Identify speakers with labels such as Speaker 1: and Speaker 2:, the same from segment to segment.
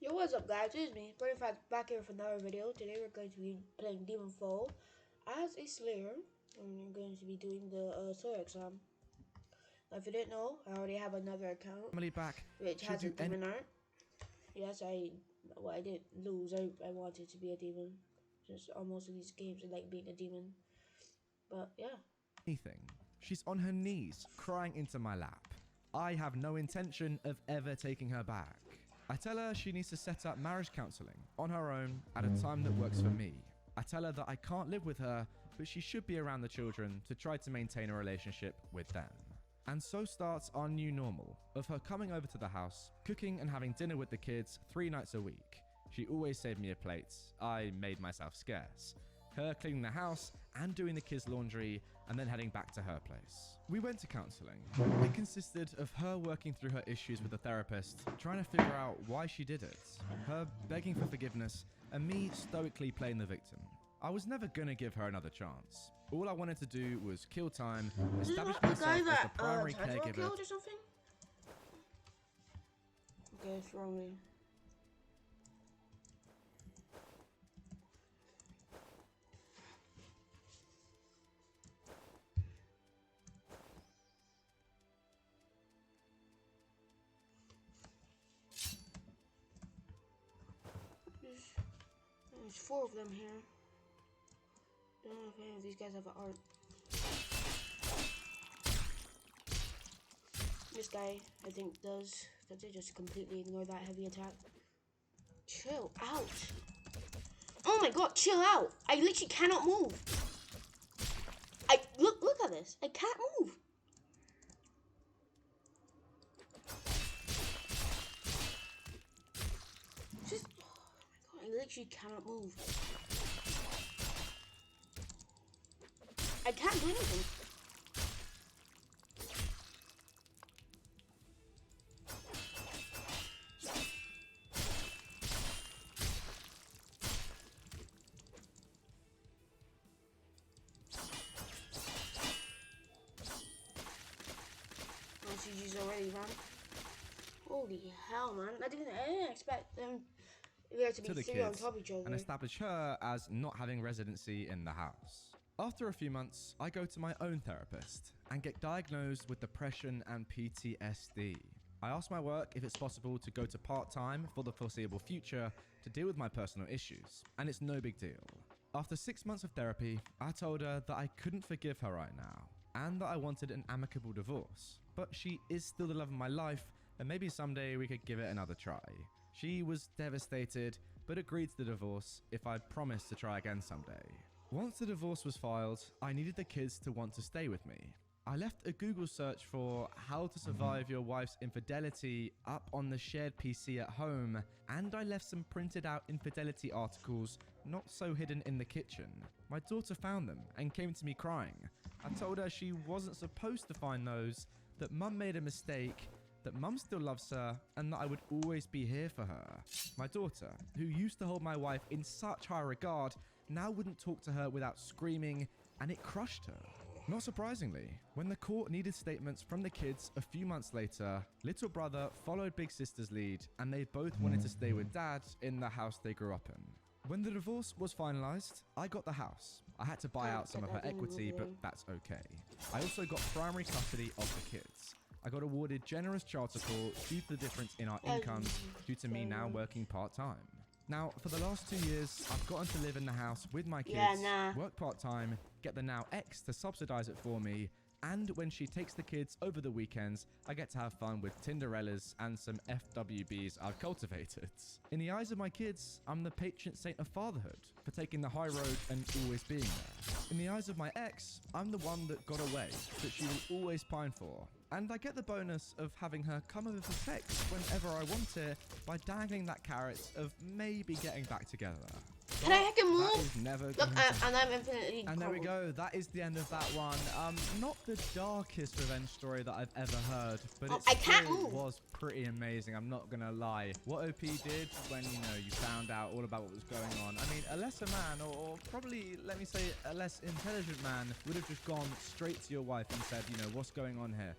Speaker 1: Yo, what's up guys, it's me, 35 back here for another video. Today we're going to be playing Demon Fall as a Slayer, and we're going to be doing the Slayer exam. If you didn't know, I already have another account,
Speaker 2: Back,
Speaker 1: which has a demon art. Yes, I didn't lose, I wanted to be a demon. Just almost in these games, I like being a demon. But yeah.
Speaker 2: Anything. She's on her knees, crying into my lap. I have no intention of ever taking her back. I tell her she needs to set up marriage counseling on her own at a time that works for me. I tell her that I can't live with her, but she should be around the children to try to maintain a relationship with them. And so starts our new normal of her coming over to the house, cooking and having dinner with the kids 3 nights a week. She always saved me a plate. I made myself scarce. Her cleaning the house and doing the kids' laundry and then heading back to her place. We went to counseling. It consisted of her working through her issues with the therapist, trying to figure out why she did it, her begging for forgiveness, and me stoically playing the victim. I was never gonna give her another chance. All I wanted to do was kill time, establish myself as the primary caregiver.
Speaker 1: Killed or something? Okay, it's wrong way. There's 4 of them here. I don't know if any of these guys have an art. This guy, I think, does. Because they just completely ignore that heavy attack. Chill out. Oh my god, chill out. I literally cannot move. Look at this. I can't move. Just, oh my god, I literally cannot move. I can't do anything. Oh, GG's already, man. Holy hell, man. I didn't expect them there to be 3 on top of each other.
Speaker 2: And establish her as not having residency in the house. After a few months, I go to my own therapist and get diagnosed with depression and PTSD. I ask my work if it's possible to go to part-time for the foreseeable future to deal with my personal issues, and it's no big deal. After 6 months of therapy, I told her that I couldn't forgive her right now, and that I wanted an amicable divorce, but she is still the love of my life, and maybe someday we could give it another try. She was devastated, but agreed to the divorce if I promised to try again someday. Once the divorce was filed, I needed the kids to want to stay with me. I left a Google search for how to survive your wife's infidelity up on the shared PC at home, and I left some printed out infidelity articles not so hidden in the kitchen. My daughter found them and came to me crying. I told her she wasn't supposed to find those, that mum made a mistake, that mum still loves her, and that I would always be here for her. My daughter, who used to hold my wife in such high regard, now wouldn't talk to her without screaming, and it crushed her. Not surprisingly, when the court needed statements from the kids a few months later, little brother followed big sister's lead, and they both wanted to stay with dad in the house they grew up in. When the divorce was finalized, I got the house. I had to buy out some of her equity, but that's okay. I also got primary custody of the kids. I got awarded generous child support due to the difference in our incomes due to me now working part-time. Now, for the last 2 years, I've gotten to live in the house with my kids, work part-time, get the now ex to subsidize it for me, and when she takes the kids over the weekends, I get to have fun with Tinderellas and some FWBs I've cultivated. In the eyes of my kids, I'm the patron saint of fatherhood for taking the high road and always being there. In the eyes of my ex, I'm the one that got away, that she will always pine for. And I get the bonus of having her come over for sex whenever I want it by dangling that carrot of maybe getting back together.
Speaker 1: Can I move?
Speaker 2: That is never
Speaker 1: Look, and I'm infinitely
Speaker 2: And there we go. That is the end of that one. Not the darkest revenge story that I've ever heard, but it still was pretty amazing. I'm not gonna lie. What OP did when you found out all about what was going on. I mean, a lesser man, or probably let me say a less intelligent man, would have just gone straight to your wife and said, what's going on here?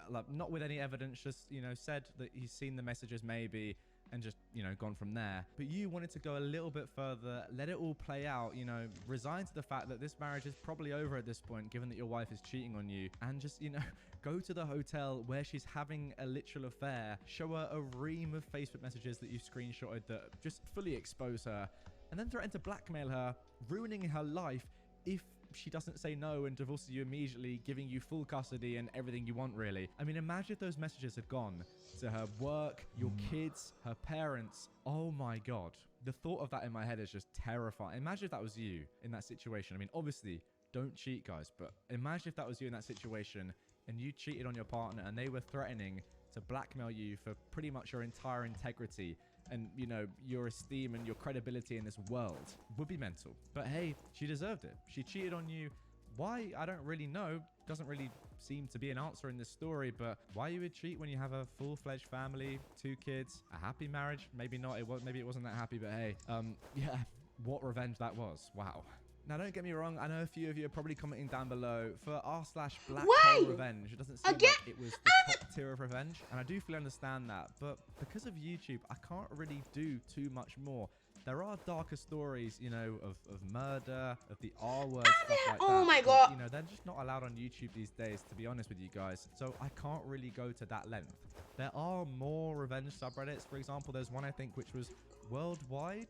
Speaker 2: Like, not with any evidence, just said that he's seen the messages maybe. and just, you know, gone from there. But you wanted to go a little bit further, let it all play out, you know, resign to the fact that this marriage is probably over at this point, given that your wife is cheating on you, and just, you know, go to the hotel where she's having a literal affair, show her a ream of Facebook messages that you screenshotted that just fully expose her, and then threaten to blackmail her, ruining her life if she doesn't say no and divorces you immediately, giving you full custody and everything you want, really. I mean, imagine if those messages had gone to her work, your kids, her parents. Oh my God. The thought of that in my head is just terrifying. Imagine if that was you in that situation. I mean, obviously, don't cheat, guys, but imagine if that was you in that situation and you cheated on your partner and they were threatening to blackmail you for pretty much your entire integrity and, you know, your esteem and your credibility in this world. Would be mental. But hey, she deserved it. She cheated on you. Why? I don't really know. Doesn't really seem to be an answer in this story, but why you would cheat when you have a full-fledged family, 2 kids, a happy marriage? Maybe not. Maybe it wasn't that happy, but hey, yeah, what revenge that was. Wow. Now, don't get me wrong. I know a few of you are probably commenting down below for r/Black Hole Revenge. It doesn't seem like it was the top tier of revenge, and I do fully understand that. But because of YouTube, I can't really do too much more. There are darker stories, you know, of murder, of the R word, stuff like that.
Speaker 1: Oh my God.
Speaker 2: But, you know, they're just not allowed on YouTube these days, to be honest with you guys. So I can't really go to that length. There are more revenge subreddits. For example, there's one I think which was worldwide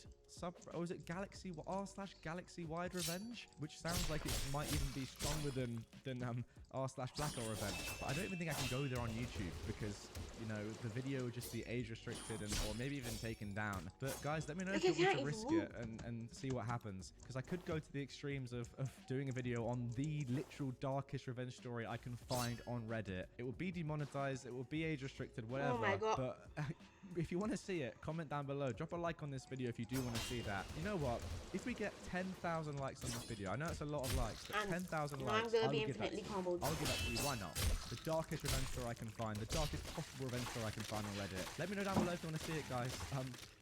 Speaker 2: or is it Galaxy r/Galaxy Wide Revenge, which sounds like it might even be stronger than r/Black Hole Revenge. But I don't even think I can go there on YouTube because, you know, the video would just be age restricted or maybe even taken down. But guys, let me know if you want to risk it and see what happens, because I could go to the extremes of doing a video on the literal darkest revenge story I can find on Reddit. It will be demonetized, it will be age restricted, whatever.
Speaker 1: Oh my God.
Speaker 2: But if you want to see it, comment down below. Drop a like on this video if you do want to see that. You know what? If we get 10,000 likes on this video, I know it's a lot of likes, but 10,000 likes,
Speaker 1: I'm gonna be infinitely comboed.
Speaker 2: I'll give that to you. Why not? The darkest revenge story I can find, the darkest possible revenge story I can find on Reddit. Let me know down below if you want to see it, guys.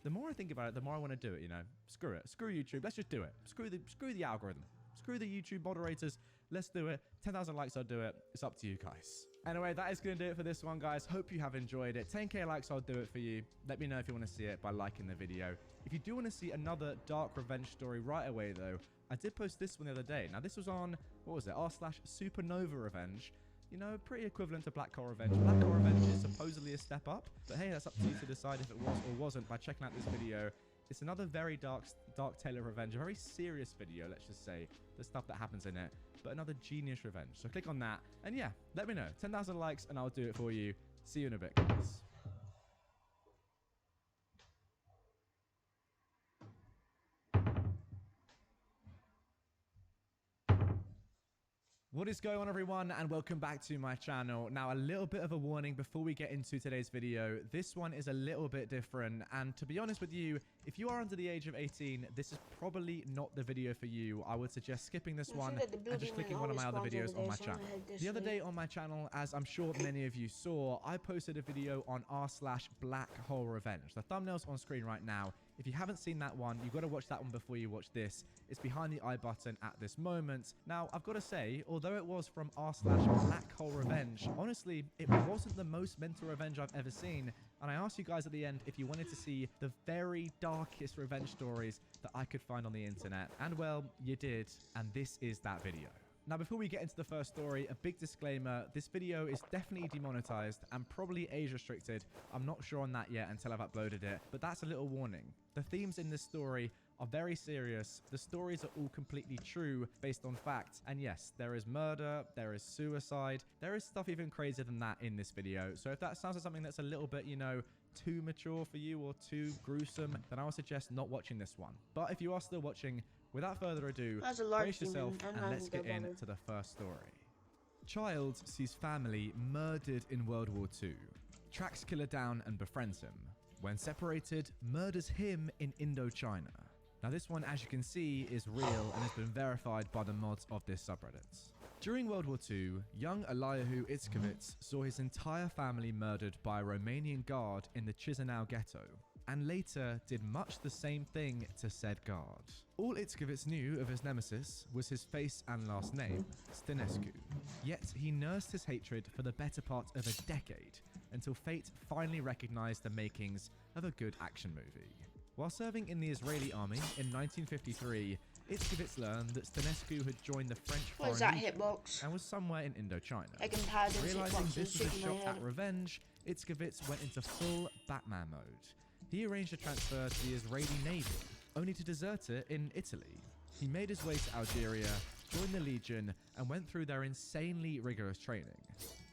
Speaker 2: The more I think about it, the more I want to do it. You know, screw it. Screw YouTube. Let's just do it. Screw the algorithm. Screw the YouTube moderators. Let's do it. 10,000 likes, I'll do it. It's up to you guys. Anyway, that is going to do it for this one, guys. Hope you have enjoyed it. 10k likes, I'll do it for you. Let me know if you want to see it by liking the video. If you do want to see another dark revenge story right away, though, I did post this one the other day. Now, this was on, what was it, r/Supernova Revenge. You know, pretty equivalent to Black Hole Revenge. Black Hole Revenge is supposedly a step up, but hey, that's up to you to decide if it was or wasn't by checking out this video. It's another very dark tale of revenge, a very serious video, let's just say, the stuff that happens in it, but another genius revenge. So click on that, and yeah, let me know. 10,000 likes, and I'll do it for you. See you in a bit, guys. What is going on, everyone, and welcome back to my channel. Now, a little bit of a warning before we get into today's video. This one is a little bit different, and to be honest with you, if you are under the age of 18, this is probably not the video for you. I would suggest skipping this one and just clicking one of my other videos on my channel. The other day on my channel, as I'm sure many of you saw, I posted a video on r/Black Hole Revenge. The thumbnail's on screen right now. If you haven't seen that one, you've got to watch that one before you watch this. It's behind the I button at this moment. Now, I've got to say, although it was from r/Black Hole Revenge, honestly, it wasn't the most mental revenge I've ever seen. And I asked you guys at the end if you wanted to see the very darkest revenge stories that I could find on the internet. And well, you did. And this is that video. Now, before we get into the first story, a big disclaimer. This video is definitely demonetized and probably age restricted. I'm not sure on that yet until I've uploaded it, but that's a little warning. The themes in this story are very serious. The stories are all completely true based on fact. And yes, there is murder, there is suicide, there is stuff even crazier than that in this video. So if that sounds like something that's a little bit, you know, too mature for you or too gruesome, then I would suggest not watching this one. But if you are still watching, without further ado, brace yourself and let's get into the first story. Child sees family murdered in World War II. Tracks killer down and befriends him. When separated, murders him in Indochina. Now this one, as you can see, is real and has been verified by the mods of this subreddit. During World War II, young Eliahu Itzkovitz saw his entire family murdered by a Romanian guard in the Chisinau ghetto, and later did much the same thing to said guard. All Itzkovitz knew of his nemesis was his face and last name, Stănescu. Yet he nursed his hatred for the better part of a decade, until fate finally recognized the makings of a good action movie. While serving in the Israeli army in 1953, Itzkowitz learned that Stănescu had joined the French
Speaker 1: What is
Speaker 2: Foreign
Speaker 1: that
Speaker 2: Legion
Speaker 1: hitbox?
Speaker 2: and was somewhere in Indochina.
Speaker 1: I can pad those
Speaker 2: Realizing
Speaker 1: hitboxes,
Speaker 2: this was a
Speaker 1: shaking my
Speaker 2: shot
Speaker 1: head.
Speaker 2: at revenge, Itzkowitz went into full Batman mode. He arranged a transfer to the Israeli Navy, only to desert it in Italy. He made his way to Algeria, joined the Legion, and went through their insanely rigorous training.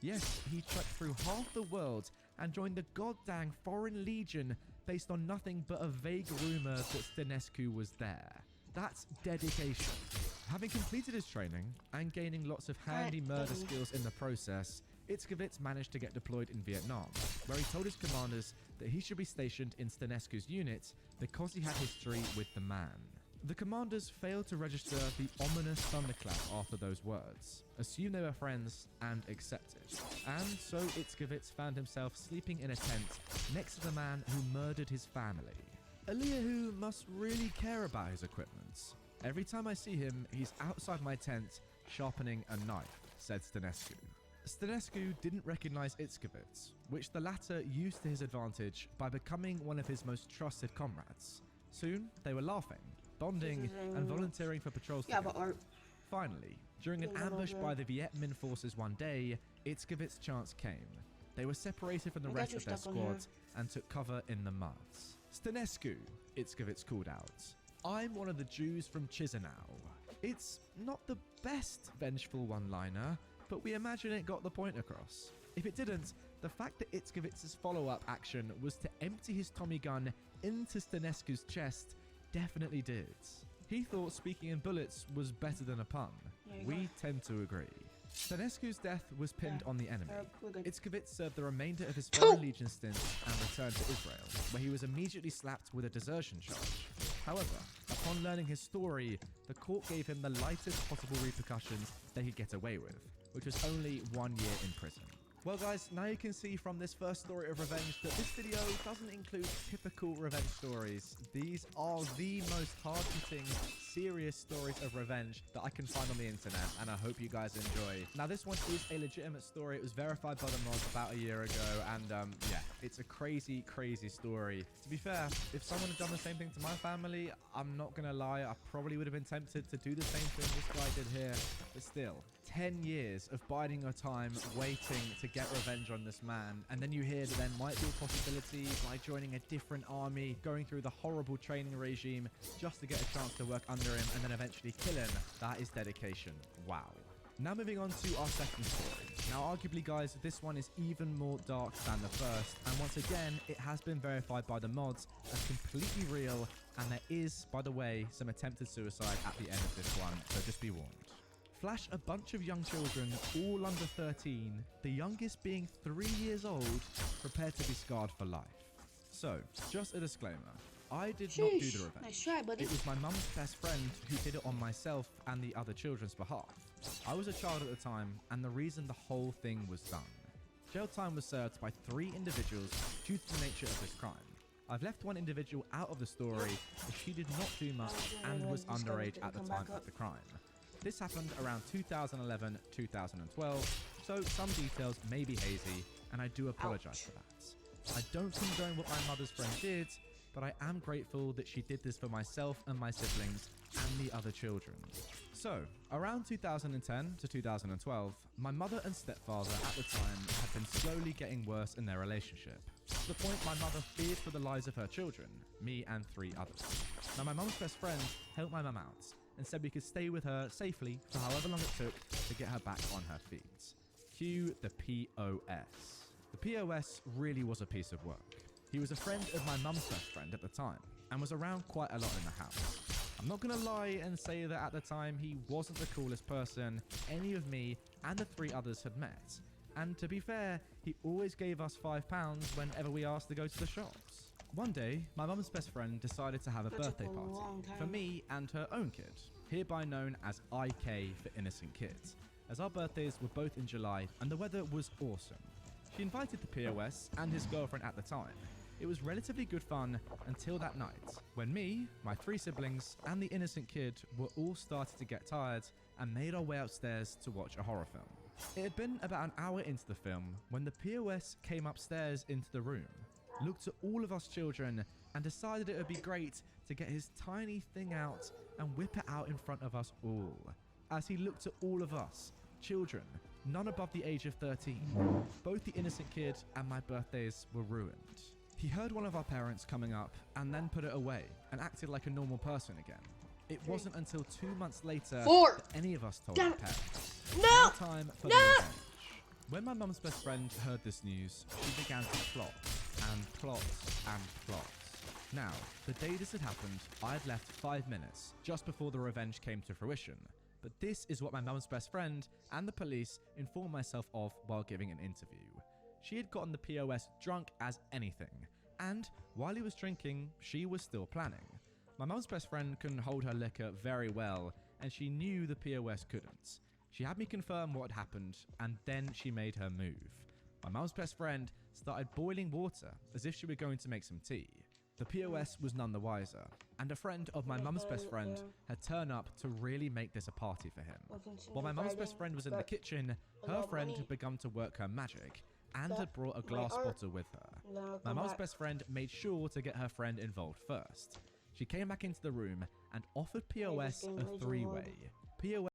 Speaker 2: Yes, he trekked through half the world and joined the goddamn Foreign Legion based on nothing but a vague rumor that Stănescu was there. That's dedication. Having completed his training and gaining lots of handy murder skills in the process, Itzkowitz managed to get deployed in Vietnam, where he told his commanders that he should be stationed in Stănescu's unit because he had history with the man. The commanders failed to register the ominous thunderclap after those words, assumed they were friends, and accepted. And so Itzkowitz found himself sleeping in a tent next to the man who murdered his family. Eliyahu must really care about his equipment. Every time I see him, he's outside my tent, sharpening a knife, said Stănescu. Stănescu didn't recognize Itzkowitz, which the latter used to his advantage by becoming one of his most trusted comrades. Soon, they were laughing, bonding, and volunteering for patrols together. Finally, during an ambush by the Viet Minh forces one day, Itzkowitz's chance came. They were separated from the rest of their squad and took cover in the muds. Stănescu, Itzkowitz called out. I'm one of the Jews from Chisinau. It's not the best vengeful one-liner, but we imagine it got the point across. If it didn't, the fact that Itzkowitz's follow-up action was to empty his Tommy gun into Stănescu's chest definitely did. He thought speaking in bullets was better than a pun. We tend to agree. Stănescu's death was pinned on the enemy. Itzkowitz served the remainder of his Foreign Legion stint and returned to Israel, where he was immediately slapped with a desertion charge. However, upon learning his story, the court gave him the lightest possible repercussions they could get away with, which was only 1 year in prison. Well guys, now you can see from this first story of revenge that this video doesn't include typical revenge stories. These are the most hard-hitting, serious stories of revenge that I can find on the internet, and I hope you guys enjoy. Now this one is a legitimate story. It was verified by the mods about a year ago, and yeah, it's a crazy, crazy story. To be fair, if someone had done the same thing to my family, I'm not gonna lie, I probably would have been tempted to do the same thing this guy did here, but still. 10 years of biding your time, waiting to get revenge on this man, and then you hear that there might be a possibility by joining a different army, going through the horrible training regime just to get a chance to work under him and then eventually kill him. That is dedication. Wow. Now moving on to our second story. Now arguably guys, this one is even more dark than the first, and once again it has been verified by the mods as completely real, and there is, by the way, some attempted suicide at the end of this one, so just be warned. Flash a bunch of young children, all under 13, the youngest being 3 years old, prepared to be scarred for life. So, just a disclaimer, I did not do the revenge.
Speaker 1: Nice try, buddy.
Speaker 2: It was my mum's best friend who did it on myself and the other children's behalf. I was a child at the time, and the reason the whole thing was done. Jail time was served by 3 individuals due to the nature of this crime. I've left one individual out of the story as she did not do much and was underage at the time of the crime. This happened around 2011-2012, so some details may be hazy, and I do apologize for that. I don't condone what my mother's friend did, but I am grateful that she did this for myself and my siblings and the other children. So, around 2010 to 2012, my mother and stepfather at the time had been slowly getting worse in their relationship, to the point my mother feared for the lives of her children, me and 3 others. Now my mum's best friend helped my mum out, and said we could stay with her safely for however long it took to get her back on her feet. Cue the POS. The POS really was a piece of work. He was a friend of my mum's best friend at the time, and was around quite a lot in the house. I'm not gonna lie and say that at the time he wasn't the coolest person any of me and the 3 others had met. And to be fair, he always gave us £5 whenever we asked to go to the shops. One day, my mum's best friend decided to have a birthday party for me and her own kid, hereby known as IK for Innocent Kids, as our birthdays were both in July and the weather was awesome. She invited the POS and his girlfriend at the time. It was relatively good fun until that night, when me, my 3 siblings, and the innocent kid were all starting to get tired and made our way upstairs to watch a horror film. It had been about an hour into the film when the POS came upstairs into the room. looked at all of us children and decided it would be great to get his tiny thing out and whip it out in front of us all. As he looked at all of us, children, none above the age of 13, both the innocent kid and my birthdays were ruined. He heard one of our parents coming up and then put it away and acted like a normal person again. It wasn't until 2 months later that any of us told our parents. Now time for the revenge. When my mum's best friend heard this news, she began to plot and plot and plot. Now, the day this had happened, I had left 5 minutes just before the revenge came to fruition. But this is what my mum's best friend and the police informed myself of while giving an interview. She had gotten the POS drunk as anything, and while he was drinking, she was still planning. My mum's best friend couldn't hold her liquor very well, and she knew the POS couldn't. She had me confirm what had happened, and then she made her move. My mum's best friend started boiling water as if she were going to make some tea. The POS was none the wiser, and a friend of my mum's best friend had turned up to really make this a party for him. While my mum's best friend was in the kitchen, her friend had begun to work her magic and had brought a glass bottle with her. My mum's best friend made sure to get her friend involved first. She came back into the room and offered POS a three-way. POS